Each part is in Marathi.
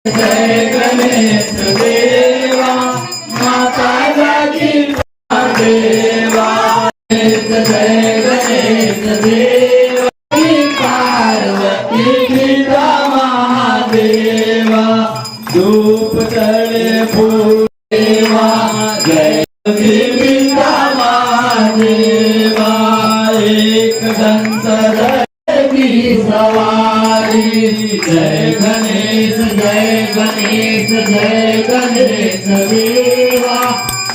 जय गणेश देवा माता जागी देवा जय गणेश देवा पार्वती पिता महादेवा धूप चढ़े फूल देवा जय पिता महादेवा एक दंत की सवारी जय गणेश जय गणेश देवा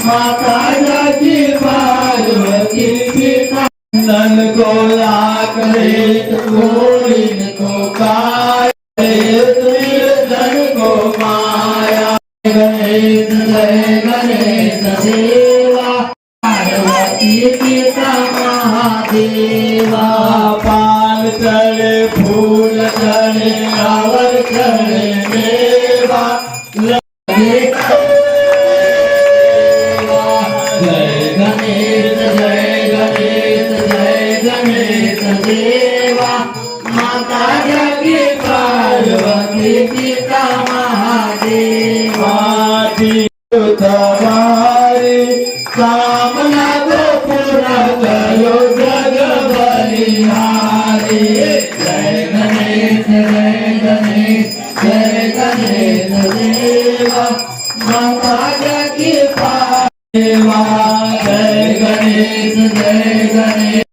माता जागी पार्वती पिता नंदन को लाकड़े कोई को काय धन को माया गणेश देवा पार्वती पिता महादेवा पान चढ़े फूल चढ़े रावण चढ़े मेवा जय गणेश देवा माता जागी पार्वती पिता महादेवा तुम्हारी कामना को पूरा करो जग बलिहारी जय गणेश देवा माता जागी पार्वती जय गणेश